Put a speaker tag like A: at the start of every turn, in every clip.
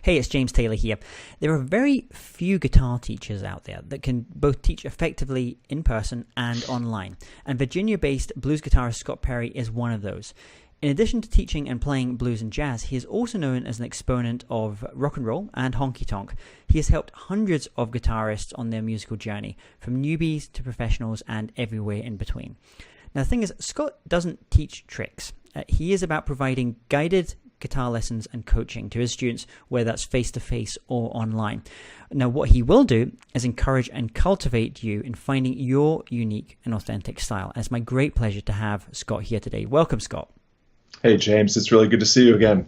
A: Hey, it's James Taylor here. There are very few guitar teachers out there that can both teach effectively in person and online, and Virginia-based blues guitarist Scott Perry is one of those. In addition to teaching and playing blues and jazz, he is also known as an exponent of rock and roll and honky-tonk. He has helped hundreds of guitarists on their musical journey, from newbies to professionals and everywhere in between. Now, the thing is, Scott doesn't teach tricks. He is about providing guided guitar lessons and coaching to his students, whether that's face-to-face or online. Now, what he will do is encourage and cultivate you in finding your unique and authentic style. And it's my great pleasure to have Scott here today. Welcome, Scott.
B: Hey, James. It's really good to see you again.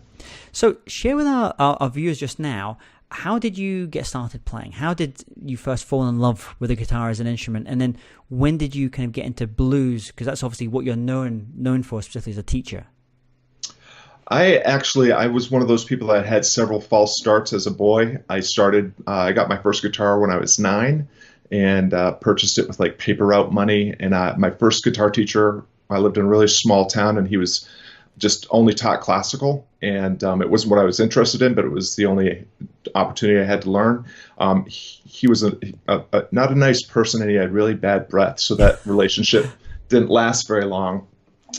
A: So share with our viewers just now, how did you get started playing? How did you first fall in love with the guitar as an instrument? And then when did you kind of get into blues? Because that's obviously what you're known for, specifically as a teacher.
B: I was one of those people that had several false starts as a boy. I got my first guitar when I was 9 and purchased it with like paper route money. And my first guitar teacher, I lived in a really small town and he was just only taught classical. And it wasn't what I was interested in, but it was the only opportunity I had to learn. He was not a nice person and he had really bad breath. So that relationship didn't last very long.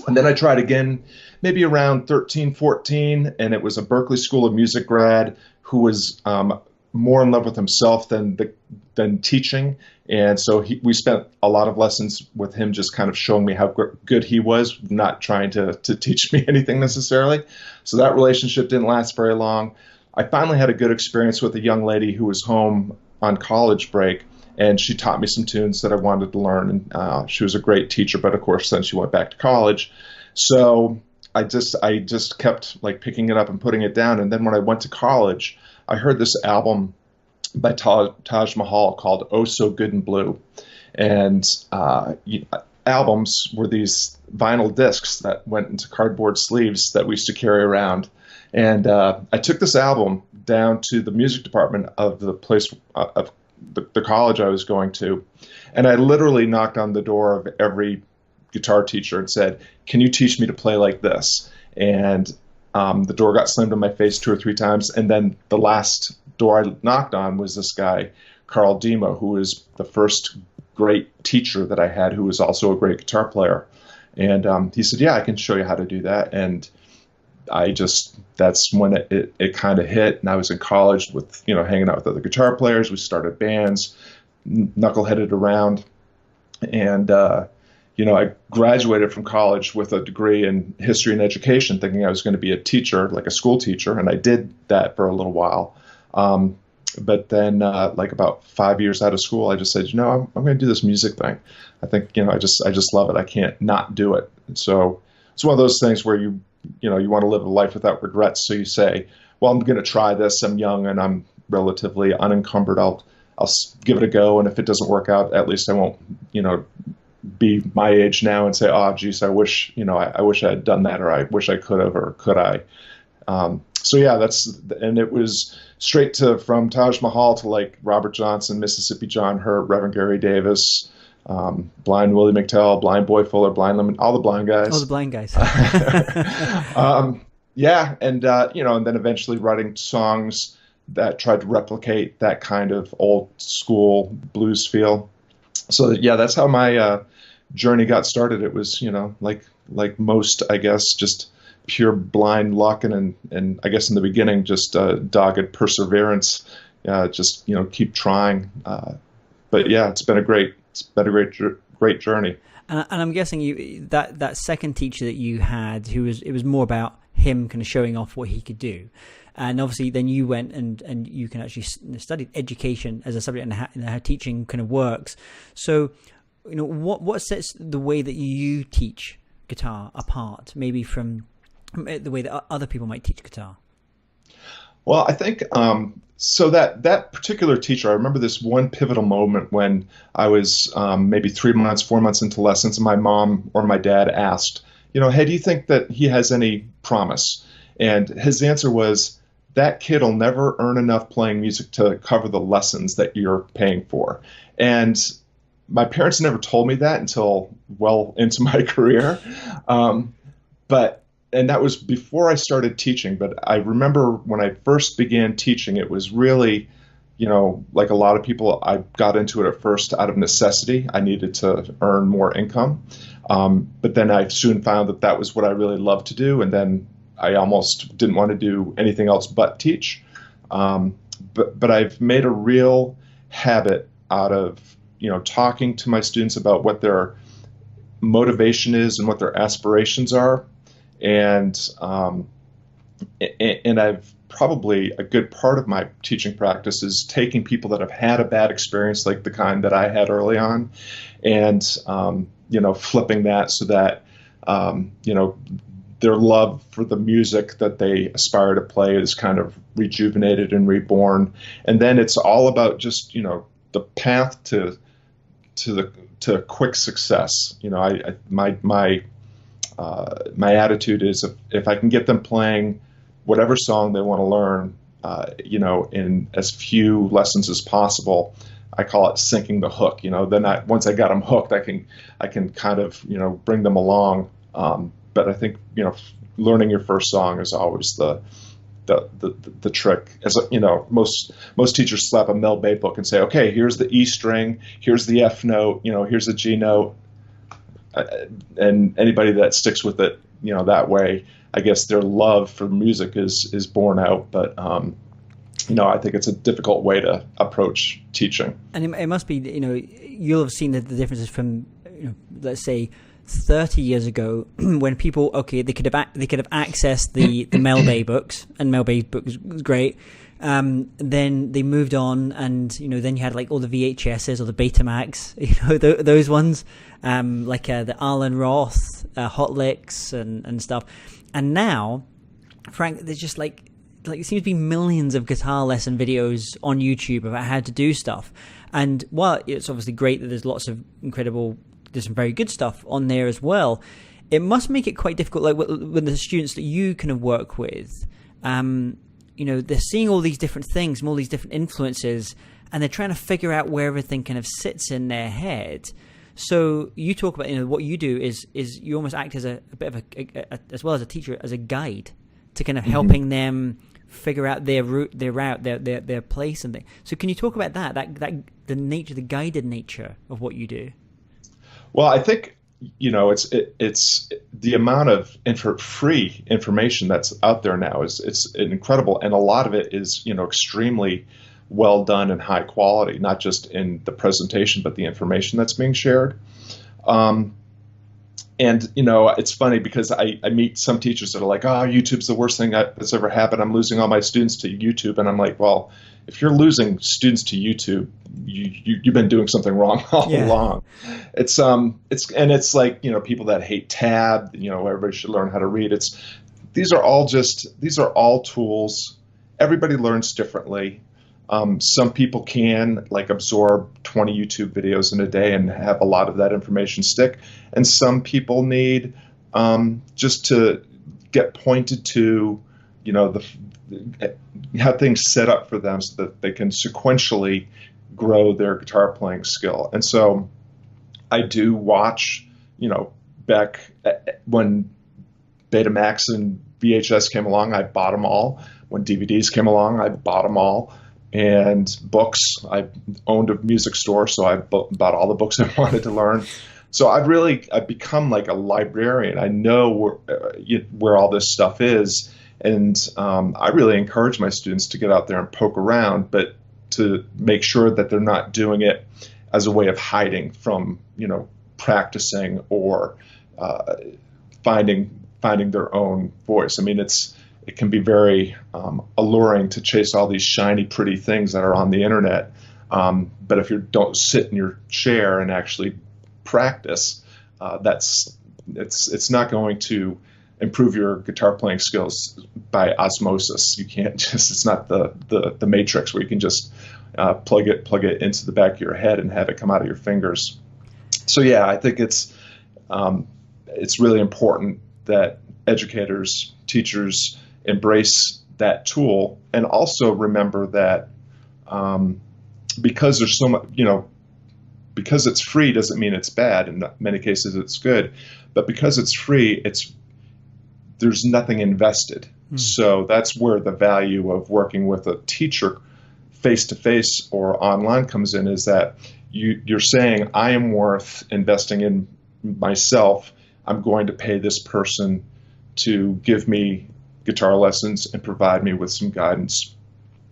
B: And then I tried again, maybe around 13, 14, and it was a Berklee School of Music grad who was more in love with himself than teaching. And so we spent a lot of lessons with him just kind of showing me how good he was, not trying to teach me anything necessarily. So that relationship didn't last very long. I finally had a good experience with a young lady who was home on college break, and she taught me some tunes that I wanted to learn. And she was a great teacher, but of course, then she went back to college. So I just kept like picking it up and putting it down. And then when I went to college, I heard this album by Taj Mahal called "Oh So Good and Blue." And albums were these vinyl discs that went into cardboard sleeves that we used to carry around. And I took this album down to the music department of the place of the college I was going to, and I literally knocked on the door of every guitar teacher and said, "Can you teach me to play like this?" And the door got slammed in my face 2 or 3 times, and then the last door I knocked on was this guy, Carl Demo, who was the first great teacher that I had, who was also a great guitar player. And he said, "Yeah, I can show you how to do that." And that's when it kind of hit. And I was in college with, hanging out with other guitar players. We started bands, knuckleheaded around. And, I graduated from college with a degree in history and education, thinking I was going to be a teacher, like a school teacher. And I did that for a little while. But then, like about 5 years out of school, I just said, I'm going to do this music thing. I think, I just love it. I can't not do it. So it's one of those things where you want to live a life without regrets. So you say, well, I'm going to try this. I'm young and I'm relatively unencumbered. I'll give it a go. And if it doesn't work out, at least I won't, be my age now and say, oh, geez, I wish I had done that, or I wish I could have, or could I? So yeah, and it was straight from Taj Mahal to like Robert Johnson, Mississippi John Hurt, Reverend Gary Davis, Blind Willie McTell, Blind Boy Fuller, Blind Lemon, all the blind guys.
A: All the blind guys.
B: Yeah, and then eventually writing songs that tried to replicate that kind of old school blues feel. So yeah, that's how my journey got started. It was, like most, I guess, just pure blind luck, and I guess in the beginning, just dogged perseverance. Just keep trying. But yeah, it's been a great journey.
A: And I'm guessing that second teacher that you had, it was more about him kind of showing off what he could do. And obviously then you went and you can actually study education as a subject and how teaching kind of works. So, what sets the way that you teach guitar apart, maybe from the way that other people might teach guitar?
B: Well, I think so that particular teacher, I remember this one pivotal moment when I was maybe 4 months into lessons, and my mom or my dad asked, hey, do you think that he has any promise? And his answer was, that kid will never earn enough playing music to cover the lessons that you're paying for. And my parents never told me that until well into my career. But and that was before I started teaching. But I remember when I first began teaching, it was really, like a lot of people, I got into it at first out of necessity. I needed to earn more income. But then I soon found that that was what I really loved to do. And then I almost didn't want to do anything else but teach. But I've made a real habit out of, talking to my students about what their motivation is and what their aspirations are. And I've probably a good part of my teaching practice is taking people that have had a bad experience, like the kind that I had early on, and flipping that so that their love for the music that they aspire to play is kind of rejuvenated and reborn. And then it's all about just the path to quick success. My attitude is if I can get them playing whatever song they want to learn, in as few lessons as possible, I call it sinking the hook. Then once I got them hooked, I can kind of bring them along. But I think learning your first song is always the trick. As most teachers slap a Mel Bay book and say, okay, here's the E string, here's the F note, here's the G note, and anybody that sticks with it, that way, I guess their love for music is borne out. But I think it's a difficult way to approach teaching.
A: And it must be, you'll have seen the differences from, let's say, 30 years ago when people, they could have accessed the Mel Bay books, and Mel Bay books was great. Then they moved on, and then you had like all the VHSs or the Betamax, those ones, like the Alan Roth, Hot Licks, and stuff. And now, Frank, there's just like it seems to be millions of guitar lesson videos on YouTube about how to do stuff. And while it's obviously great that there's lots of there's some very good stuff on there as well, it must make it quite difficult. Like with the students that you kind of work with, they're seeing all these different things, all these different influences, and they're trying to figure out where everything kind of sits in their head. So you talk about, what you do is you almost act as a bit of as well as a teacher, as a guide to kind of helping them figure out their route, their place and things. So can you talk about that the guided nature of what you do?
B: Well, I think it's the amount of free information that's out there now it's incredible, and a lot of it is extremely well done and high quality, not just in the presentation but the information that's being shared. And it's funny because I meet some teachers that are like, oh, YouTube's the worst thing that's ever happened. I'm losing all my students to YouTube. And I'm like, well, if you're losing students to YouTube, you've been doing something wrong all along. It's like, people that hate tab, everybody should learn how to read. These are all tools. Everybody learns differently. Some people can absorb 20 YouTube videos in a day and have a lot of that information stick. And some people need just to get pointed to, have things set up for them so that they can sequentially grow their guitar playing skill. And so I do watch, back when Betamax and VHS came along, I bought them all. When DVDs came along, I bought them all. And books, I owned a music store, so I bought all the books I wanted to learn. So I've become like a librarian. I know where all this stuff is, and I really encourage my students to get out there and poke around, but to make sure that they're not doing it as a way of hiding from, practicing or finding their own voice. I mean, it can be very alluring to chase all these shiny, pretty things that are on the internet. But if you don't sit in your chair and actually practice, it's not going to improve your guitar playing skills by osmosis. You can't it's not the Matrix where you can just plug it into the back of your head and have it come out of your fingers. So yeah, I think it's really important that educators, teachers embrace that tool, and also remember that because there's so much, because it's free doesn't mean it's bad. In many cases it's good, but because it's free, there's nothing invested. So that's where the value of working with a teacher face-to-face or online comes in, is that you're saying, I am worth investing in myself. I'm going to pay this person to give me guitar lessons and provide me with some guidance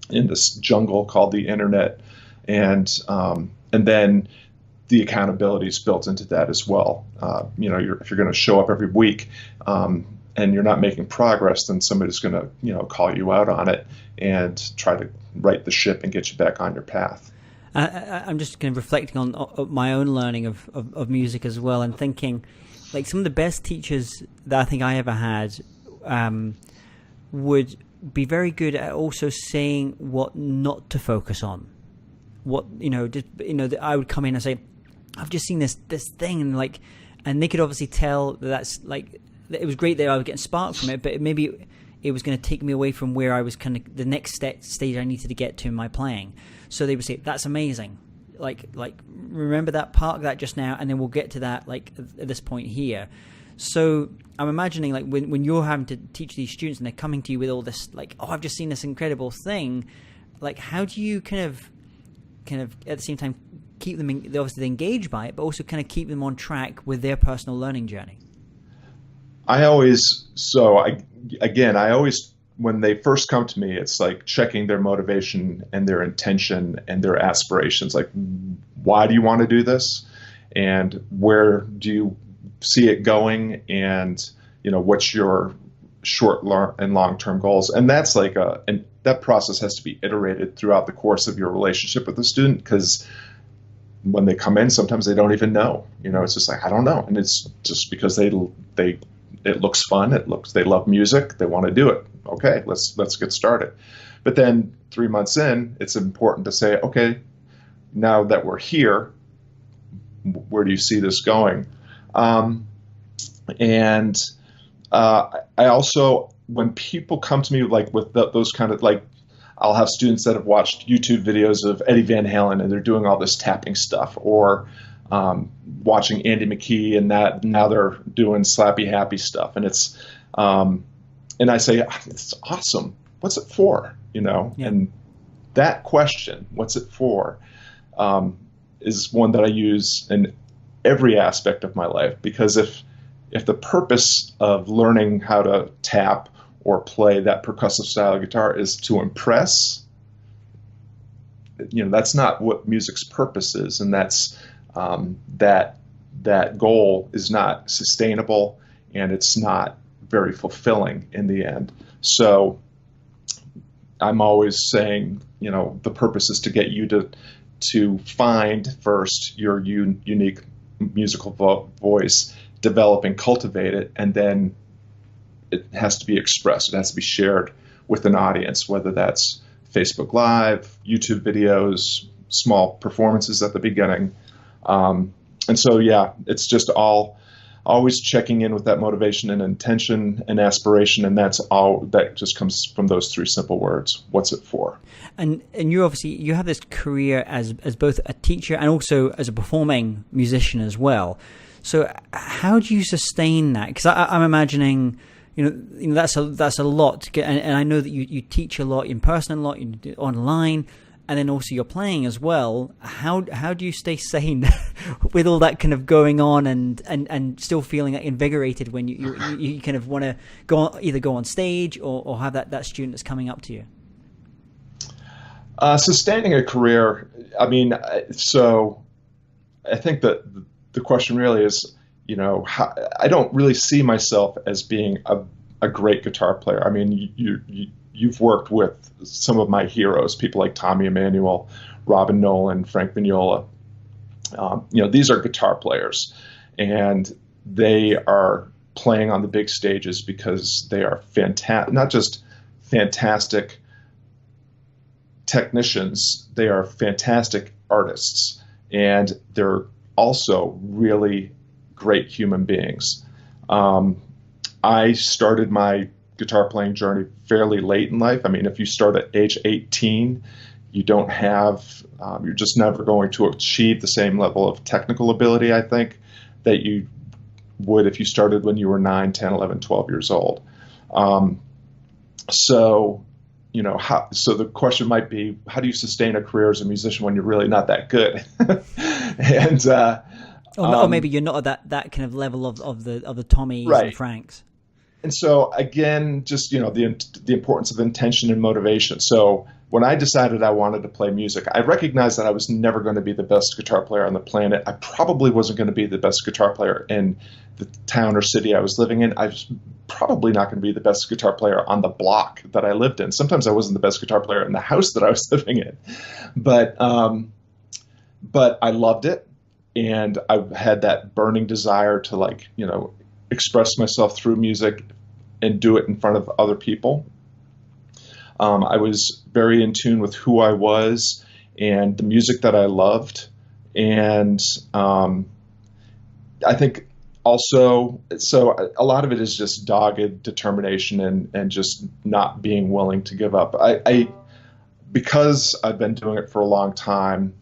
B: in this jungle called the internet. And then the accountability is built into that as well. If you're going to show up every week and you're not making progress, then somebody's going to call you out on it and try to right the ship and get you back on your path.
A: I'm just kind of reflecting on my own learning of music as well, and thinking, like, some of the best teachers that I think I ever had would be very good at also saying what not to focus on. I would come in and say, I've just seen this thing, and they could obviously tell that's like, it was great that I was getting sparked from it, but maybe it was going to take me away from where I was kind of the next stage I needed to get to in my playing. So they would say, that's amazing. Like remember that part of that just now, and then we'll get to that like at this point here. So I'm imagining, like, when you're having to teach these students and they're coming to you with all this, like, oh, I've just seen this incredible thing. Like, how do you kind of at the same time keep them obviously engaged by it, but also kind of keep them on track with their personal learning journey?
B: I always, when they first come to me, it's like checking their motivation and their intention and their aspirations. Like, why do you want to do this? And where do you see it going? And, what's your short and long-term goals? And that's and that process has to be iterated throughout the course of your relationship with the student, because when they come in, sometimes they don't even know. It's just like, I don't know. And it's just because it looks fun. They love music. They want to do it. Okay, let's get started. But then 3 months in, it's important to say, okay, now that we're here, where do you see this going? I also, when people come to me like with those kind of, like, I'll have students that have watched YouTube videos of Eddie Van Halen and they're doing all this tapping stuff, or watching Andy McKee, and that now they're doing slappy happy stuff, and it's and I say, it's awesome. What's it for? Yeah. And that question, what's it for, is one that I use in every aspect of my life, because if the purpose of learning how to tap or play that percussive style of guitar is to impress, that's not what music's purpose is, and that's that goal is not sustainable, and it's not very fulfilling in the end. So I'm always saying, the purpose is to get you to find first your unique musical voice, develop and cultivate it, and then it has to be expressed. It has to be shared with an audience, whether that's Facebook Live, YouTube videos, small performances at the beginning. And so, yeah, it's just always checking in with that motivation and intention and aspiration, and that's all that just comes from those three simple words. What's it for?
A: And you have this career as both a teacher and also as a performing musician as well. So how do you sustain that? Because I'm imagining, that's a lot to get, and I know that you teach a lot in person, a lot you do online, and then also you're playing as well. How do you stay sane with all that kind of going on, and still feeling invigorated when you kind of want to either go on stage or have that student that's coming up to you?
B: Sustaining a career, so I think that the question really is, I don't really see myself as being a great guitar player. I mean, you've worked with some of my heroes, people like Tommy Emmanuel, Robin Nolan, Frank Vignola. These are guitar players, and they are playing on the big stages because they are not just fantastic technicians, they are fantastic artists, and they're also really great human beings. I started my guitar playing journey fairly late in life. I mean, if you start at age 18, you don't have, you're just never going to achieve the same level of technical ability, I think, that you would if you started when you were 9, 10, 11, 12 years old. Um, so, so the question might be, how do you sustain a career as a musician when you're really not that good? and
A: or maybe you're not at that kind of level of the Tommies and
B: right.
A: Franks.
B: And so again, just the importance of intention and motivation. So when I decided I wanted to play music, I recognized that I was never going to be the best guitar player on the planet. I probably wasn't going to be the best guitar player in the town or city I was living in. I was probably not going to be the best guitar player on the block that I lived in. Sometimes I wasn't the best guitar player in the house that I was living in, but I loved it, and I had that burning desire to express myself through music and do it in front of other people. I was very in tune with who I was and the music that I loved. And I think also, so a lot of it is just dogged determination and just not being willing to give up. Because I've been doing it for a long time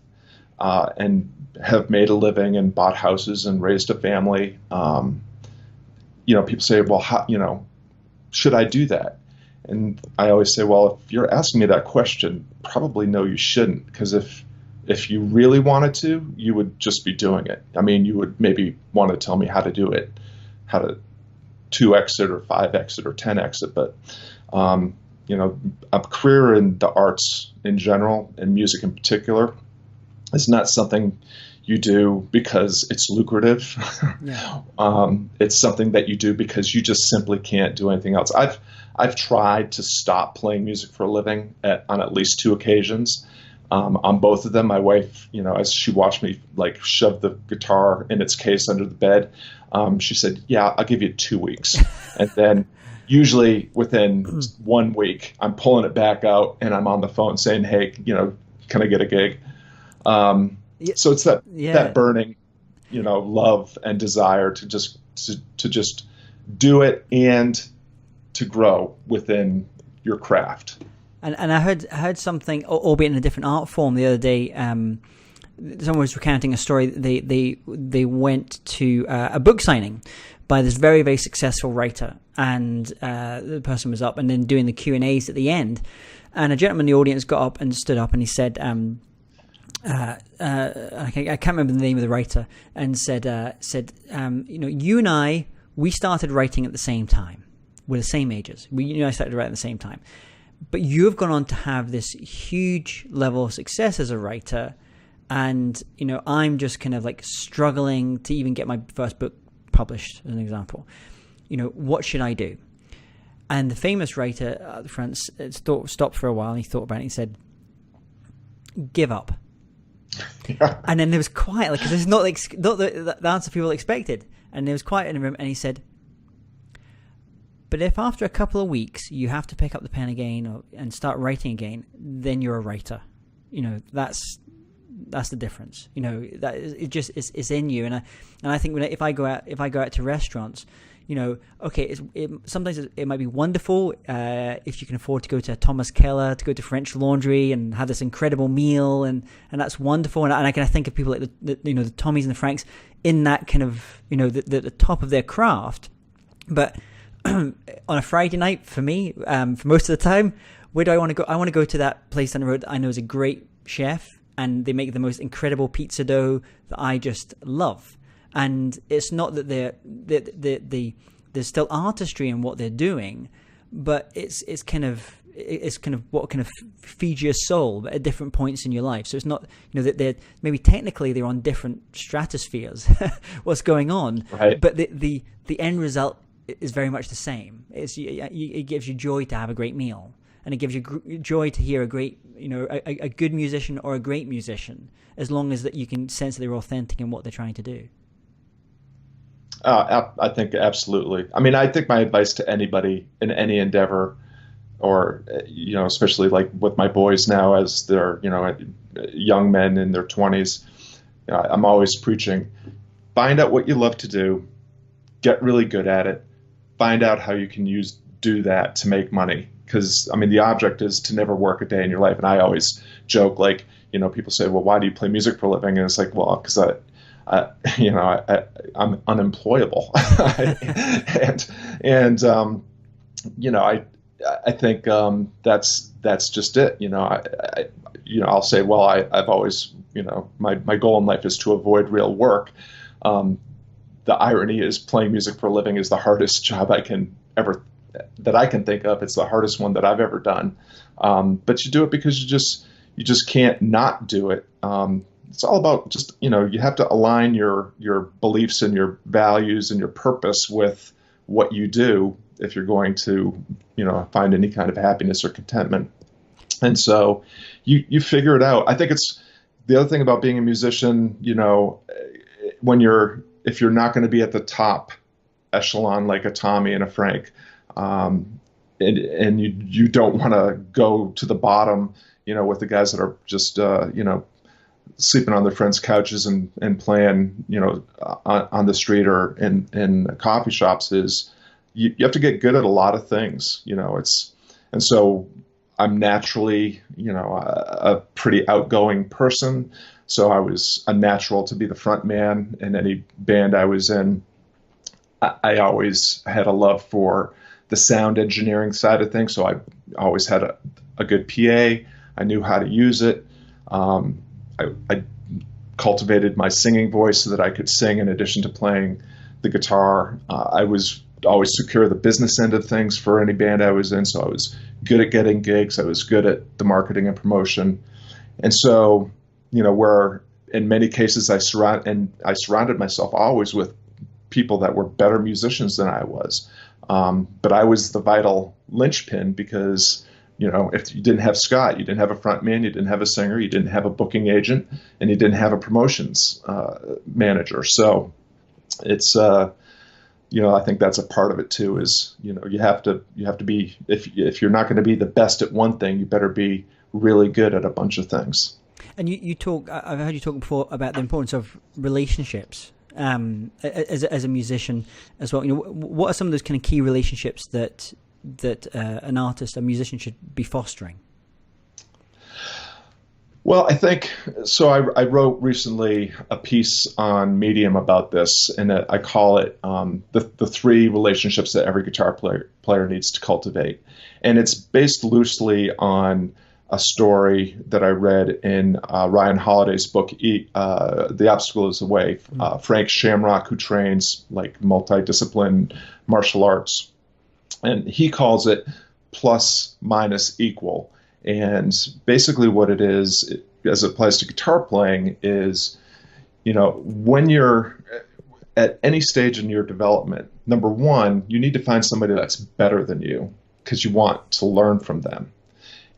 B: and have made a living and bought houses and raised a family, people say, well, how, should I do that? And I always say, well, if you're asking me that question, probably no, you shouldn't. Because if you really wanted to, you would just be doing it. I mean, you would maybe want to tell me how to do it, how to 2x it or 5x it or 10x it. But, a career in the arts in general and music in particular is not something you do because it's lucrative. Yeah. It's something that you do because you just simply can't do anything else. I've tried to stop playing music for a living on at least 2 occasions. On both of them, my wife, as she watched me shove the guitar in its case under the bed, she said, "Yeah, I'll give you 2 weeks." And then usually within 1 week, I'm pulling it back out and I'm on the phone saying, "Hey, can I get a gig?" So it's that burning, love and desire to just do it and to grow within your craft.
A: And I heard something, albeit in a different art form, the other day. Someone was recounting a story. They went to a book signing by this very, very successful writer, and the person was up and then doing the Q&As at the end, and a gentleman in the audience got up and stood up and he said, I can't remember the name of the writer, and said, you and I, we started writing at the same time. We're the same ages. I started writing at the same time. But you've gone on to have this huge level of success as a writer, and I'm just kind of struggling to even get my first book published, as an example. What should I do? And the famous writer at the front stopped for a while, and he thought about it, and he said, "Give up." Yeah. And then there was quiet, because this is not the answer people expected. And there was quiet in the room, and he said, "But if after a couple of weeks you have to pick up the pen again and start writing again, then you're a writer. That's the difference. That it's in you." And I think if I go out to restaurants, okay, sometimes it might be wonderful if you can afford to go to Thomas Keller, to go to French Laundry and have this incredible meal, and that's wonderful. And I can think of people like the Tommies and the Franks in that kind of the top of their craft. But on a Friday night, for me, for most of the time, where do I want to go? I want to go to that place on the road that I know is a great chef, and they make the most incredible pizza dough that I just love. And it's not that there's still artistry in what they're doing, but it's kind of what kind of feeds your soul at different points in your life. So it's not that they're maybe technically they're on different stratospheres, what's going on, right? But the end result is very much the same. It gives you joy to have a great meal, and it gives you joy to hear a great a good musician or a great musician, as long as that you can sense that they're authentic in what they're trying to do.
B: I think absolutely. I mean, I think my advice to anybody in any endeavor, or especially with my boys now as they're young men in their 20s, I'm always preaching: find out what you love to do, get really good at it, find out how you can do that to make money. Because the object is to never work a day in your life. And I always joke, people say, "Well, why do you play music for a living?" And it's like, well, because I'm unemployable, and I think that's just it. I'll say, well, I've always, my goal in life is to avoid real work. Um, the irony is playing music for a living is the hardest job that I can think of. It's the hardest one that I've ever done. But you do it because you just can't not do it. It's all about just, you have to align your beliefs and your values and your purpose with what you do if you're going to, find any kind of happiness or contentment. And so you figure it out. I think it's the other thing about being a musician, if you're not going to be at the top echelon like a Tommy and a Frank, and you don't want to go to the bottom, with the guys that are just sleeping on their friends' couches and playing, on the street or in coffee shops, is you have to get good at a lot of things. And so I'm naturally, a pretty outgoing person. So I was a natural to be the front man in any band I was in. I always had a love for the sound engineering side of things. So I always had a good PA. I knew how to use it. I cultivated my singing voice so that I could sing in addition to playing the guitar. I was always secure the business end of things for any band I was in. So I was good at getting gigs. I was good at the marketing and promotion. And so, where in many cases I surrounded myself always with people that were better musicians than I was. But I was the vital linchpin because, if you didn't have Scott, you didn't have a front man, you didn't have a singer, you didn't have a booking agent, and you didn't have a promotions manager. So it's, I think that's a part of it too, is, you have to be, if you're not going to be the best at one thing, you better be really good at a bunch of things.
A: And you talk, I've heard you talk before about the importance of relationships as a musician as well. What are some of those kind of key relationships that an artist, a musician, should be fostering?
B: Well, I think so. I wrote recently a piece on Medium about this, and I call it the three relationships that every guitar player needs to cultivate. And it's based loosely on a story that I read in Ryan Holiday's book, The Obstacle is the Way. Frank Shamrock, who trains like multidiscipline martial arts, and he calls it plus minus equal. And basically what it is, as it applies to guitar playing, is, when you're at any stage in your development, number one, you need to find somebody that's better than you because you want to learn from them.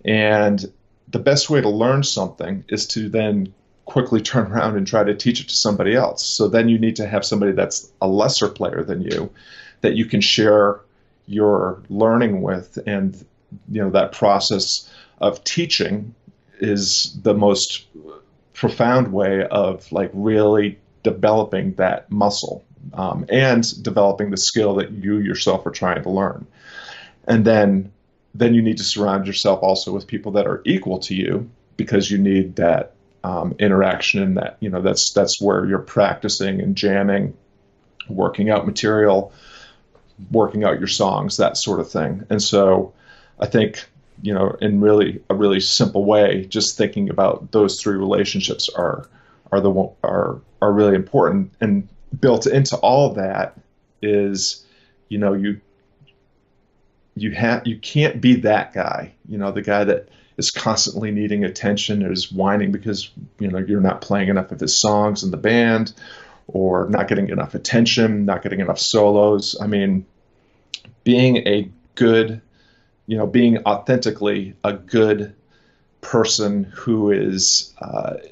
B: And the best way to learn something is to then quickly turn around and try to teach it to somebody else. So then you need to have somebody that's a lesser player than you that you can share your learning with. And, that process of teaching is the most profound way of like really developing that muscle and developing the skill that you yourself are trying to learn. And then you need to surround yourself also with people that are equal to you, because you need that interaction, and that, that's where you're practicing and jamming, working out material, working out your songs, that sort of thing. And so I think, in really a really simple way, just thinking about those three relationships are really important. And built into all of that is, you can't be that guy, the guy that is constantly needing attention, or is whining because, you're not playing enough of his songs in the band, or not getting enough attention, not getting enough solos. I mean, being authentically a good person who is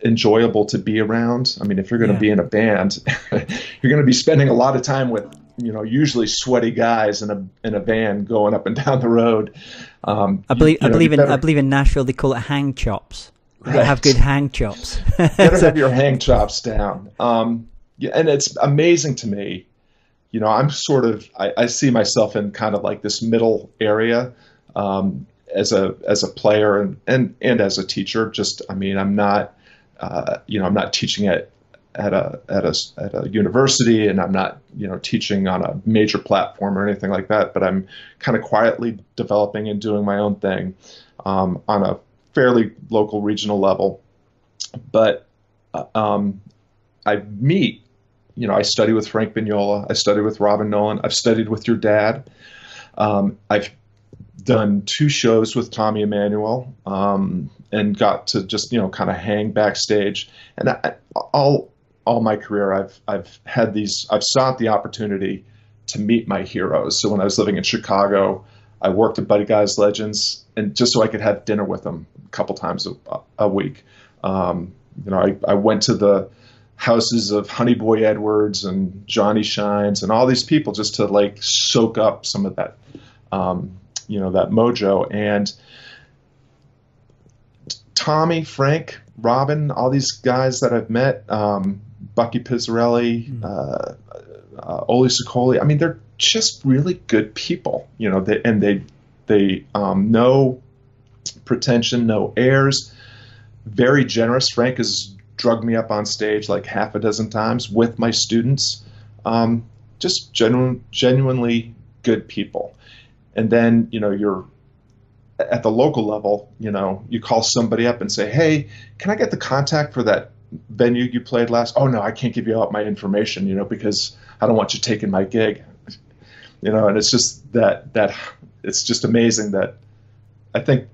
B: enjoyable to be around. I mean, if you're going to be in a band, you're going to be spending a lot of time with, usually sweaty guys in a van going up and down the road.
A: I believe in Nashville they call it hang chops. You gotta have good hang chops.
B: You gotta have your hang chops down. And it's amazing to me. I'm sort of, I see myself in kind of like this middle area as a player and as a teacher. I'm not, I'm not teaching at at a university, and I'm not, teaching on a major platform or anything like that. But I'm kind of quietly developing and doing my own thing on a fairly local, regional level. But I meet, I study with Frank Vignola, I study with Robin Nolan, I've studied with your dad. I've done 2 shows with Tommy Emmanuel, and got to just, kind of hang backstage. And all my career, I've sought the opportunity to meet my heroes. So when I was living in Chicago, I worked at Buddy Guy's Legends, and just so I could have dinner with them a couple times a week. I went to the houses of Honey Boy Edwards and Johnny Shines and all these people just to like soak up some of that, that mojo. And Tommy, Frank, Robin, all these guys that I've met, Bucky Pizzarelli, Oli Sicoli. I mean, they're just really good people, they no pretension, no airs, very generous. Frank has drugged me up on stage like half a dozen times with my students. Just genuinely good people. And then, you're at the local level, you call somebody up and say, hey, can I get the contact for that venue you played last? Oh, no, I can't give you out my information, because I don't want you taking my gig. And it's just that it's just amazing that I think,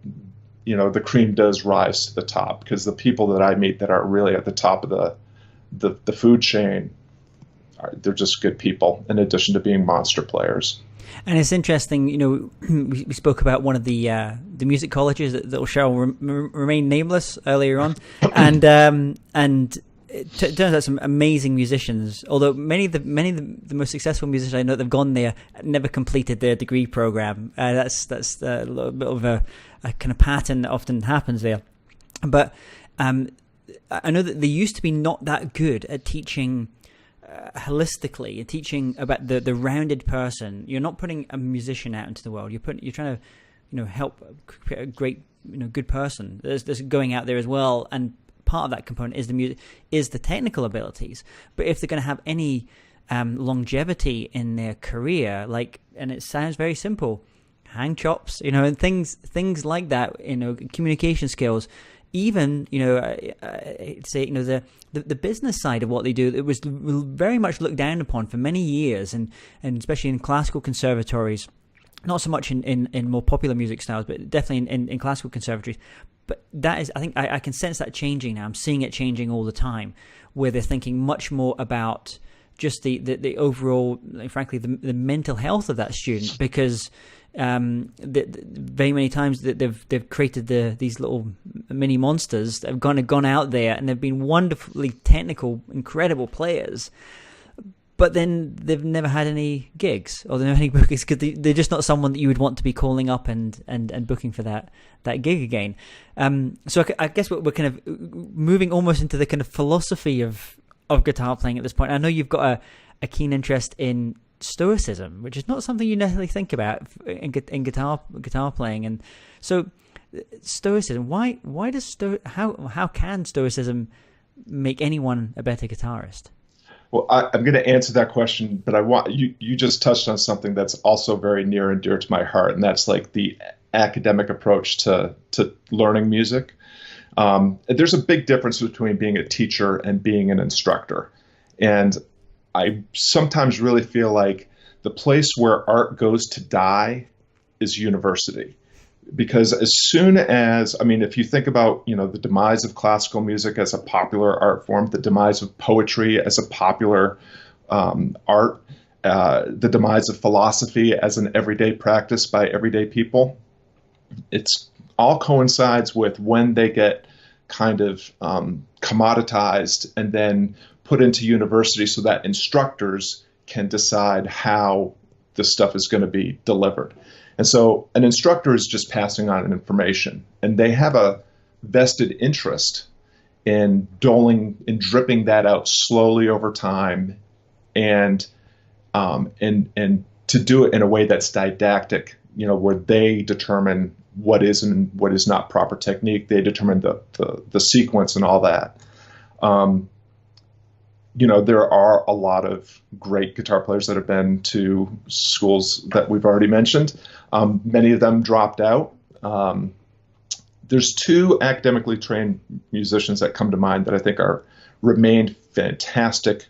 B: the cream does rise to the top, because the people that I meet that are really at the top of the food chain, they're just good people in addition to being monster players.
A: And it's interesting, we spoke about one of the music colleges that shall remain nameless earlier on, and it turns out some amazing musicians. Although many of the most successful musicians I know that have gone there never completed their degree program. That's a little bit of a kind of pattern that often happens there. But I know that they used to be not that good at teaching holistically, teaching about the rounded person. You're not putting a musician out into the world. You're trying to help create a great good person. There's going out there as well, and part of that component is the music, is the technical abilities. But if they're going to have any longevity in their career, and it sounds very simple, hang chops, and things like that, communication skills. Even, say, the business side of what they do, it was very much looked down upon for many years, and especially in classical conservatories, not so much in more popular music styles, but definitely in classical conservatories. But that is, I think, I can sense that changing now. I'm seeing it changing all the time, where they're thinking much more about just the overall, frankly, the mental health of that student, because very many times that they've created these little mini monsters that have gone out there, and they've been wonderfully technical, incredible players, but then they've never had any gigs, or they've never had any bookings, because they're just not someone that you would want to be calling up and booking for that gig again. So I guess we're kind of moving almost into the kind of philosophy of guitar playing at this point. I know you've got a keen interest in stoicism, which is not something you necessarily think about in guitar playing. And so stoicism, why does how can stoicism make anyone a better guitarist?
B: Well, I'm going to answer that question, but I want you just touched on something that's also very near and dear to my heart, and that's like the academic approach to learning music. There's a big difference between being a teacher and being an instructor. And I sometimes really feel like the place where art goes to die is university. Because as soon as, if you think about, the demise of classical music as a popular art form, the demise of poetry as a popular art, the demise of philosophy as an everyday practice by everyday people, it's all coincides with when they get kind of commoditized and then put into university so that instructors can decide how the stuff is going to be delivered. And so an instructor is just passing on information, and they have a vested interest in dripping that out slowly over time, and to do it in a way that's didactic, where they determine what is and what is not proper technique. They determine the sequence and all that. there are a lot of great guitar players that have been to schools that we've already mentioned. Many of them dropped out. There's two academically trained musicians that come to mind that I think are remained fantastic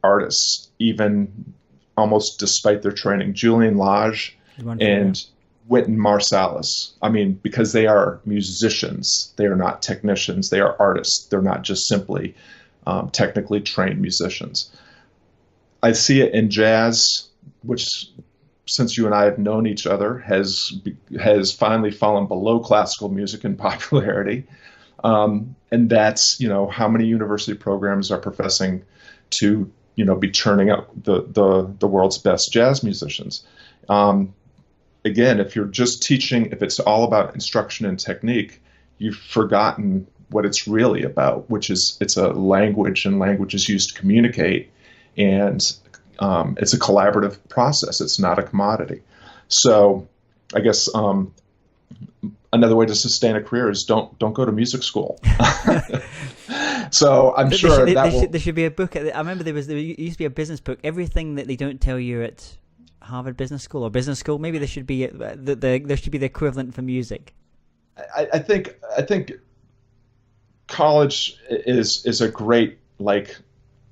B: artists, even almost despite their training. Julian Lage
A: Wonderful, yeah.
B: and Wynton Marsalis. I mean, because they are musicians, they are not technicians, they are artists. They're not just simply technically trained musicians. I see it in jazz, which, since you and I have known each other, has finally fallen below classical music in popularity. And that's, how many university programs are professing to, be churning out the world's best jazz musicians. Again, if you're just teaching, if it's all about instruction and technique, you've forgotten what it's really about, which is it's a language, and language is used to communicate, and it's a collaborative process. It's not a commodity. So I guess another way to sustain a career is don't go to music school. So I'm sure
A: there should be a book. I remember there used to be a business book. Everything that they don't tell you at Harvard Business School or business school. Maybe there should be there should be the equivalent for music.
B: I think college is a great, like,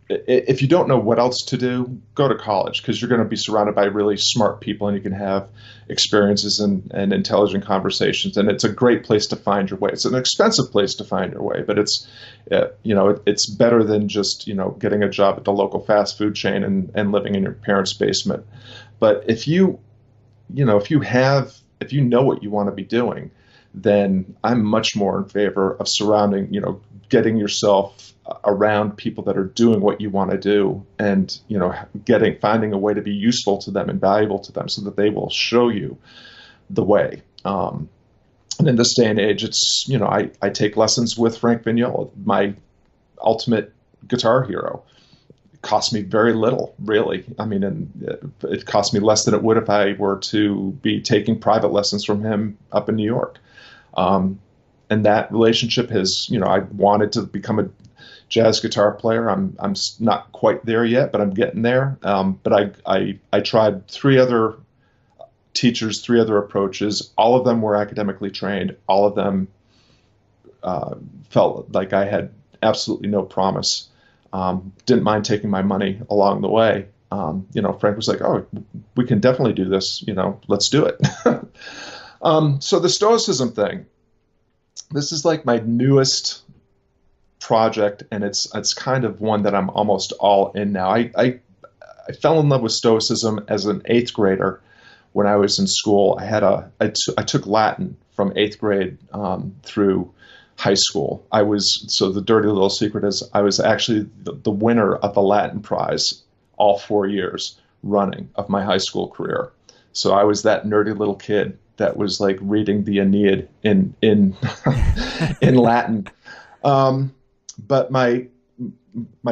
B: if you don't know what else to do, go to college, because you're going to be surrounded by really smart people and you can have experiences and intelligent conversations. And it's a great place to find your way. It's an expensive place to find your way, but it's better than just, getting a job at the local fast food chain and living in your parents' basement. But if you know what you want to be doing, then I'm much more in favor of getting yourself around people that are doing what you want to do, and finding a way to be useful to them and valuable to them, so that they will show you the way. And in this day and age, it's I take lessons with Frank Vignola, my ultimate guitar hero. It cost me very little, really. I mean, and it cost me less than it would if I were to be taking private lessons from him up in New York. And that relationship has, I wanted to become a jazz guitar player. I'm not quite there yet, but I'm getting there. But I tried 3 other teachers, 3 other approaches. All of them were academically trained. All of them felt like I had absolutely no promise. Didn't mind taking my money along the way. Frank was like, "Oh, we can definitely do this. Let's do it." So the Stoicism thing, this is like my newest project, and it's kind of one that I'm almost all in now. I fell in love with Stoicism as an 8th grader when I was in school. I took Latin from 8th grade through high school. So the dirty little secret is I was actually the winner of the Latin prize all 4 years running of my high school career. So I was that nerdy little kid that was like reading the Aeneid in in Latin. But my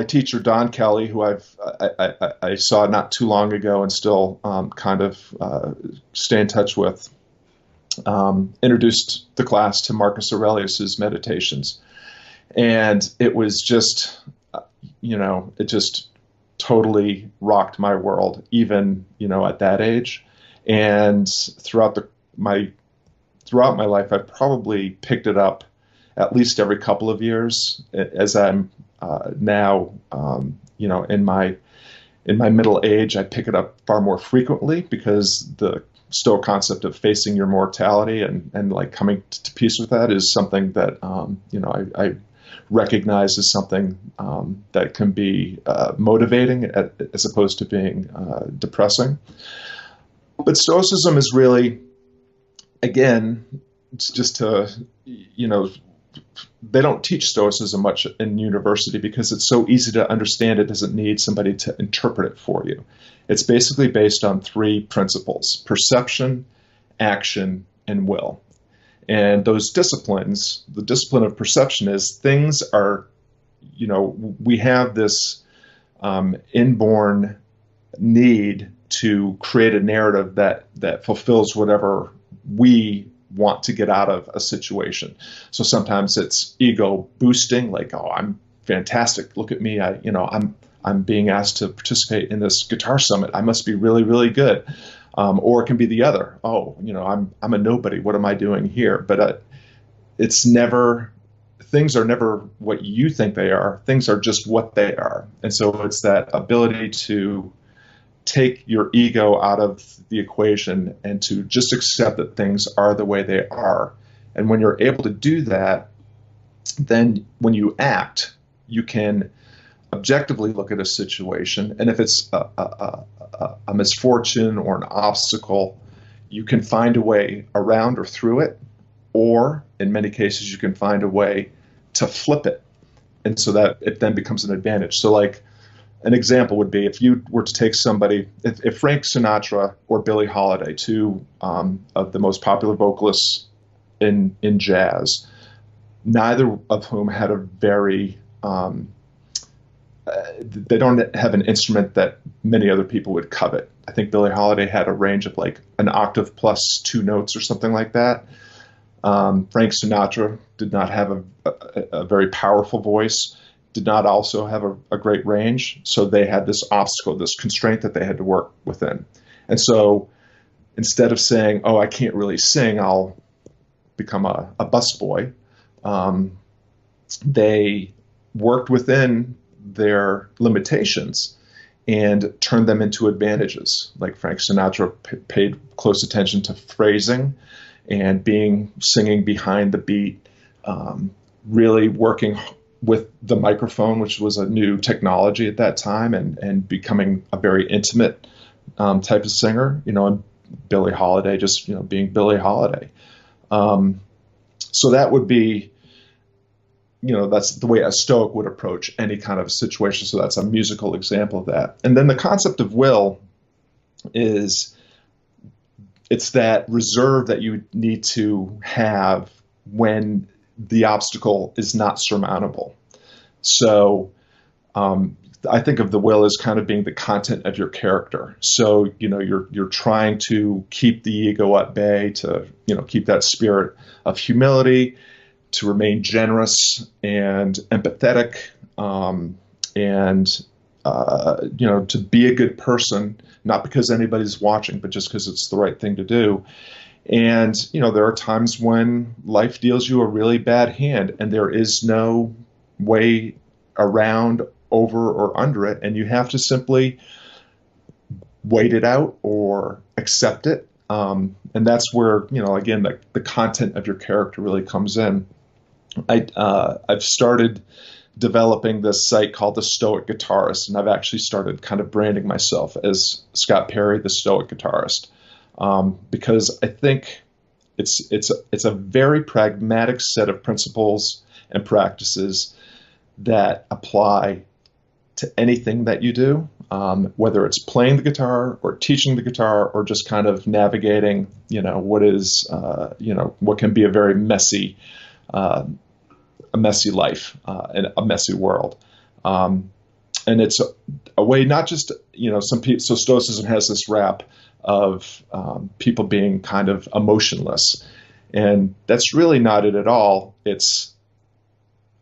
B: teacher, Don Kelly, who I saw not too long ago and still kind of stay in touch with, introduced the class to Marcus Aurelius's Meditations. And it was just, it just totally rocked my world, even, at that age. And throughout my life, I've probably picked it up at least every couple of years. As I'm now, in my middle age, I pick it up far more frequently, because the Stoic concept of facing your mortality and like coming to peace with that is something that I recognize as something that can be motivating as opposed to being depressing. But Stoicism is really, again, it's just to, they don't teach Stoicism much in university because it's so easy to understand. It doesn't need somebody to interpret it for you. It's basically based on 3 principles: perception, action, and will. And those disciplines, the discipline of perception is things are, we have this inborn need to create a narrative that fulfills whatever we want to get out of a situation. So sometimes it's ego boosting, like, "Oh, I'm fantastic. Look at me. I'm I'm being asked to participate in this guitar summit. I must be really, really good. Or it can be the other. Oh, I'm a nobody. What am I doing here? But it's never, things are never what you think they are. Things are just what they are. And so it's that ability to take your ego out of the equation and to just accept that things are the way they are. And when you're able to do that, then when you act, you can objectively look at a situation. And if it's a misfortune or an obstacle, you can find a way around or through it. Or in many cases, you can find a way to flip it. And so that it then becomes an advantage. So like an example would be if you were to take somebody, if Frank Sinatra or Billie Holiday, two of the most popular vocalists in jazz, neither of whom had a very, they don't have an instrument that many other people would covet. I think Billie Holiday had a range of like an octave plus 2 notes or something like that. Frank Sinatra did not have a very powerful voice, did not also have a great range. So they had this obstacle, this constraint that they had to work within. And so instead of saying, oh, I can't really sing, I'll become a busboy, they worked within their limitations and turned them into advantages. Like Frank Sinatra paid close attention to phrasing and singing behind the beat, really working with the microphone, which was a new technology at that time, and becoming a very intimate type of singer, and Billie Holiday just, being Billie Holiday. So that would be, that's the way a Stoic would approach any kind of situation. So that's a musical example of that. And then the concept of will it's that reserve that you need to have when the obstacle is not surmountable. So I think of the will as kind of being the content of your character. So, you're trying to keep the ego at bay, to, keep that spirit of humility, to remain generous and empathetic, and to be a good person, not because anybody's watching, but just because it's the right thing to do. And, there are times when life deals you a really bad hand and there is no way around, over, or under it. And you have to simply wait it out or accept it. And that's where, again, the content of your character really comes in. I've started developing this site called the Stoic Guitarist, and I've actually started kind of branding myself as Scott Perry, the Stoic Guitarist, because I think it's a very pragmatic set of principles and practices that apply to anything that you do, whether it's playing the guitar or teaching the guitar or just kind of navigating, what can be a very messy life and a messy world. And it's a way, not just, some people, so Stoicism has this rap of people being kind of emotionless. And that's really not it at all. It's,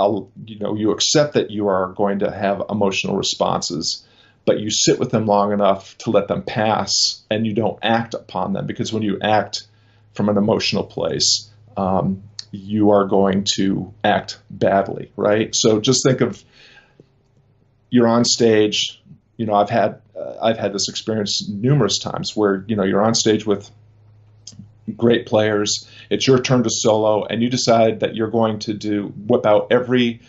B: you accept that you are going to have emotional responses, but you sit with them long enough to let them pass, and you don't act upon them, because when you act from an emotional place, you are going to act badly, right? So just think of, you're on stage. I've had this experience numerous times where you're on stage with great players. It's your turn to solo, and you decide that you're going to whip out every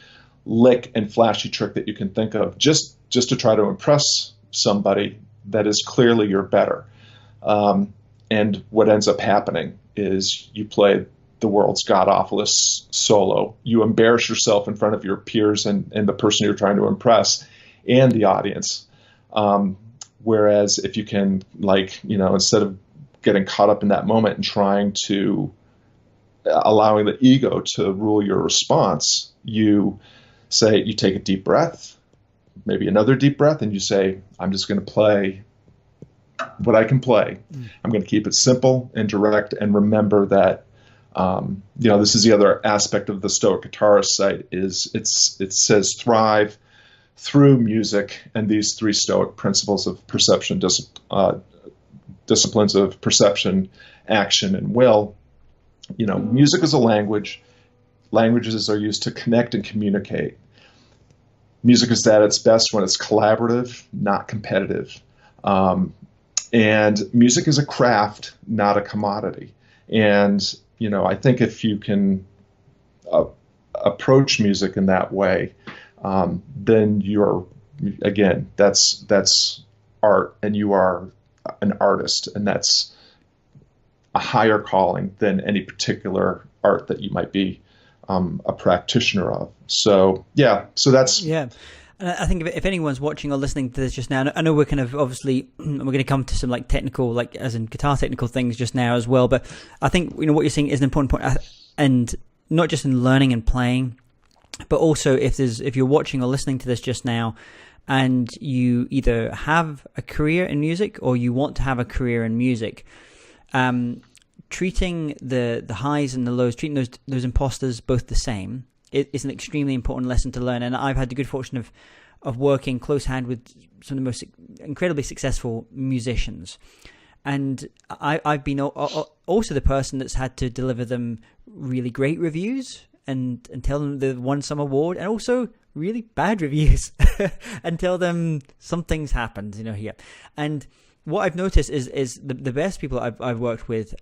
B: lick and flashy trick that you can think of, just to try to impress somebody that is clearly you're better. And what ends up happening is you play the world's god-awfulest solo. You embarrass yourself in front of your peers and the person you're trying to impress and the audience. Whereas if you can, instead of getting caught up in that moment and trying to allowing the ego to rule your response, you take a deep breath, maybe another deep breath, and you say, I'm just going to play what I can play. I'm going to keep it simple and direct, and remember that, this is the other aspect of the Stoic Guitarist site, is it says thrive, through music and these three Stoic principles of perception, disciplines of perception, action, and will. Music is a language. Languages are used to connect and communicate. Music is at its best when it's collaborative, not competitive. And music is a craft, not a commodity. And, I think if you can approach music in that way, then that's art, and you are an artist, and that's a higher calling than any particular art that you might be a practitioner of. So that's
A: yeah. And I think if anyone's watching or listening to this just now, I know we're kind of obviously we're going to come to some like technical, like as in guitar technical things just now as well. But I think what you're saying is an important point, and not just in learning and playing, but also if you're watching or listening to this just now, and you either have a career in music or you want to have a career in music, treating the highs and the lows, treating those imposters both the same, is an extremely important lesson to learn. And I've had the good fortune of working close hand with some of the most incredibly successful musicians. And I've been also the person that's had to deliver them really great reviews and tell them they've won some award, and also really bad reviews and tell them something's happened, here. And what I've noticed is the best people I've worked with,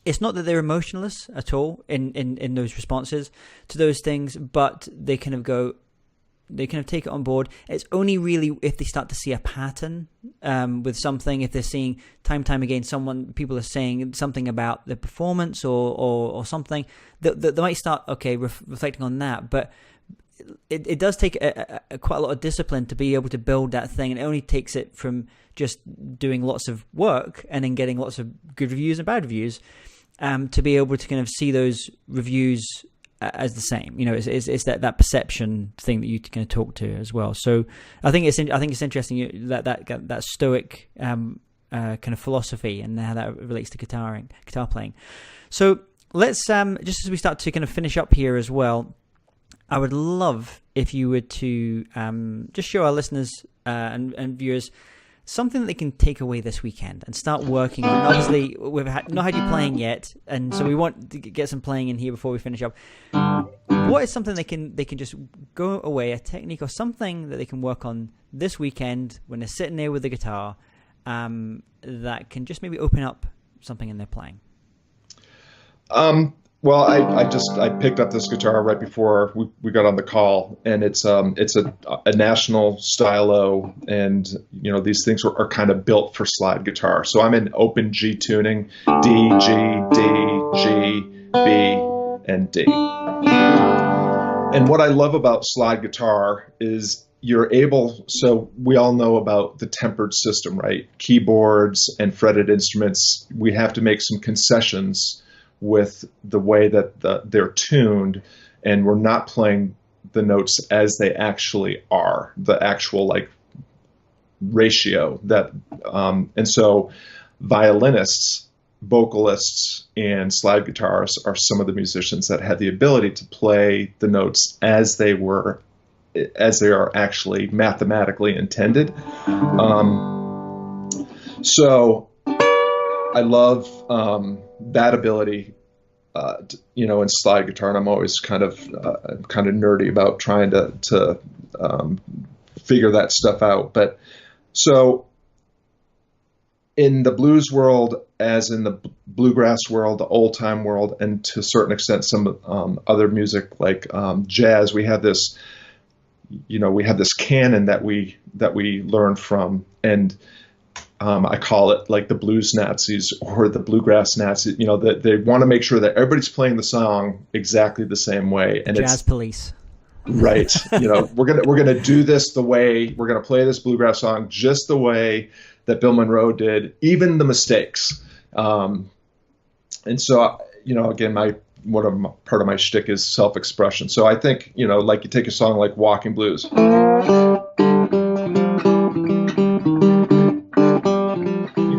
A: it's not that they're emotionless at all in those responses to those things, but they kind of take it on board. It's only really if they start to see a pattern with something, if they're seeing time and time again people are saying something about the performance or something, they might start reflecting on that. But it does take quite a lot of discipline to be able to build that thing, and it only takes it from just doing lots of work and then getting lots of good reviews and bad reviews to be able to kind of see those reviews as the same. It's that perception thing that you can talk to as well. So I think it's interesting that Stoic kind of philosophy and how that relates to guitar playing. So let's just as we start to kind of finish up here as well, I would love if you were to just show our listeners and viewers something that they can take away this weekend and start working on. Obviously, we've not had you playing yet, and so we want to get some playing in here before we finish up. What is something they can just go away, a technique or something that they can work on this weekend when they're sitting there with the guitar, that can just maybe open up something in their playing?
B: Well, I picked up this guitar right before we got on the call, and it's a national stylo, and these things are kind of built for slide guitar. So I'm in open G tuning, D, G, D, G, B, and D. And what I love about slide guitar is so we all know about the tempered system, right? Keyboards and fretted instruments, we have to make some concessions with the way that they're tuned, and we're not playing the notes as they actually are, the actual ratio that, and so violinists, vocalists, and slide guitarists are some of the musicians that have the ability to play the notes as they are actually mathematically intended. So I love that ability, in slide guitar, and I'm always kind of nerdy about trying to figure that stuff out. But so in the blues world, as in the bluegrass world, the old time world, and to a certain extent some other music like jazz, we have this canon that we learn from, and I call it like the blues Nazis or the bluegrass Nazis. That they want to make sure that everybody's playing the song exactly the same way. And
A: jazz police,
B: right? We're gonna do this the way we're gonna play this bluegrass song just the way that Bill Monroe did, even the mistakes. And so again, part of my shtick is self-expression. So I think like you take a song like Walking Blues.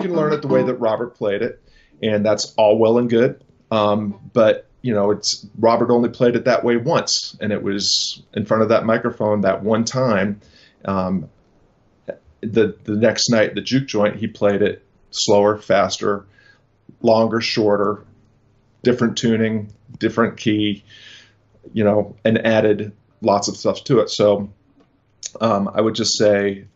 B: Learn it the way that Robert played it, and that's all well and good. But it's Robert only played it that way once, and it was in front of that microphone that one time. The next night, the juke joint, he played it slower, faster, longer, shorter, different tuning, different key, and added lots of stuff to it. So I would just say,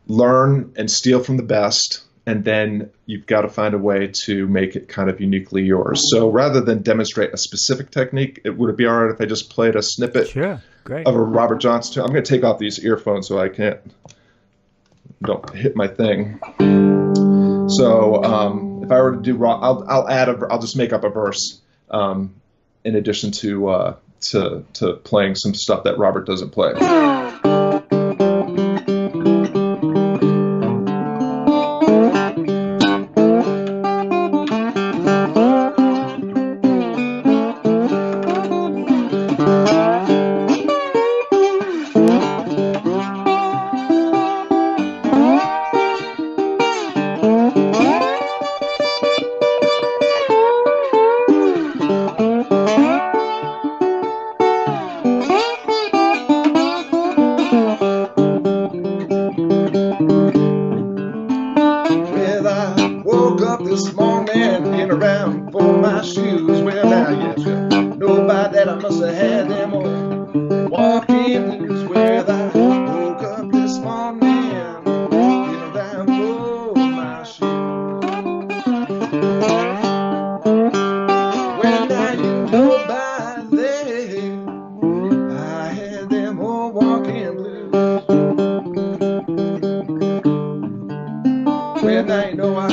B: learn and steal from the best, and then you've got to find a way to make it kind of uniquely yours. So rather than demonstrate a specific technique, would it be all right if I just played a snippet
A: Sure, great.
B: of a Robert Johnson tune? I'm going to take off these earphones so I don't hit my thing. So if I were to do I'll just make up a verse in addition to playing some stuff that Robert doesn't play. This morning, been around for my shoes. Well, now you know by that I must have had them all walking blues. Well, I woke up this morning, been around for my shoes. Well, now you know by then I had them all walking blues. Well, now you know I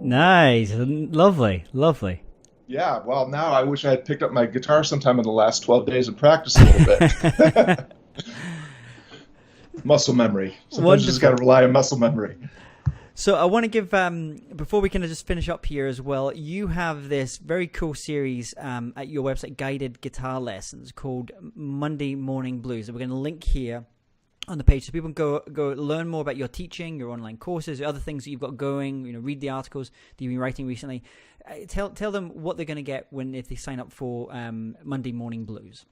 A: Nice. Lovely.
B: Yeah, well, now I wish I had picked up my guitar sometime in the last 12 days and practiced a little bit. Muscle memory. Sometimes you just got to rely on muscle memory.
A: So I want to give, before we kind of just finish up here as well, you have this very cool series at your website, Guided Guitar Lessons, called Monday Morning Blues. So we're going to link here on the page so people can go learn more about your teaching, your online courses, other things that you've got going, read the articles that you've been writing recently. Tell them what they're going to get if they sign up for Monday Morning Blues.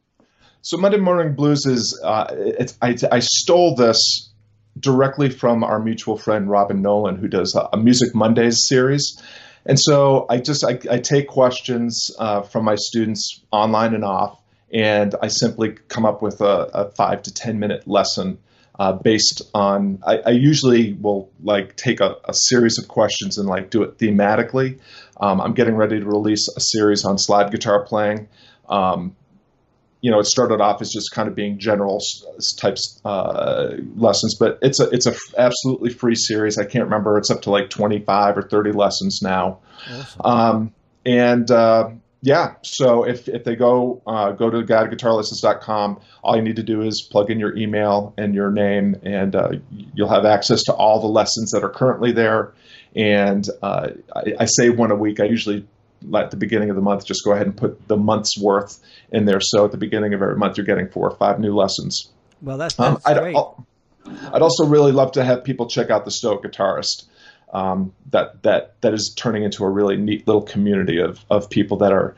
B: So Monday Morning Blues is, I stole this directly from our mutual friend Robin Nolan, who does a Music Mondays series. And so I take questions from my students online and off, and I simply come up with a 5 to 10 minute lesson based on, I usually will take a series of questions and do it thematically. I'm getting ready to release a series on slide guitar playing. It started off as just kind of being general types lessons, but it's a absolutely free series. I can't remember, it's up to 25 or 30 lessons now. Awesome. So if they go to guidedguitarlessons.com, all you need to do is plug in your email and your name, and you'll have access to all the lessons that are currently there. And I save one a week. I usually, at the beginning of the month, just go ahead and put the month's worth in there. So at the beginning of every month, you're getting 4 or 5 new lessons.
A: Well, that's great.
B: I'd also really love to have people check out the Stoic Guitarist. That is turning into a really neat little community of people that are,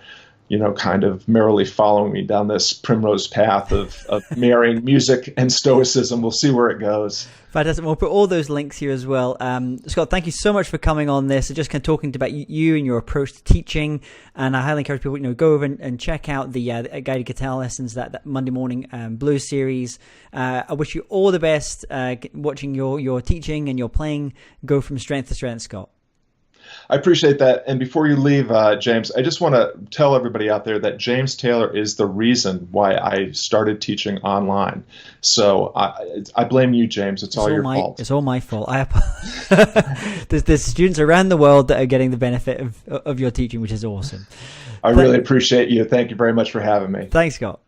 B: kind of merrily following me down this primrose path of marrying music and stoicism. We'll see where it goes.
A: Fantastic. We'll put all those links here as well. Scott, thank you so much for coming on this and just kind of talking about you and your approach to teaching. And I highly encourage people, go over and check out the guided guitar lessons, that Monday morning blues series. I wish you all the best watching your teaching and your playing go from strength to strength, Scott.
B: I appreciate that. And before you leave, James, I just want to tell everybody out there that James Taylor is the reason why I started teaching online. So I blame you, James. It's all your fault.
A: It's all my fault. There's students around the world that are getting the benefit of your teaching, which is awesome.
B: I really appreciate you. Thank you very much for having me.
A: Thanks, Scott.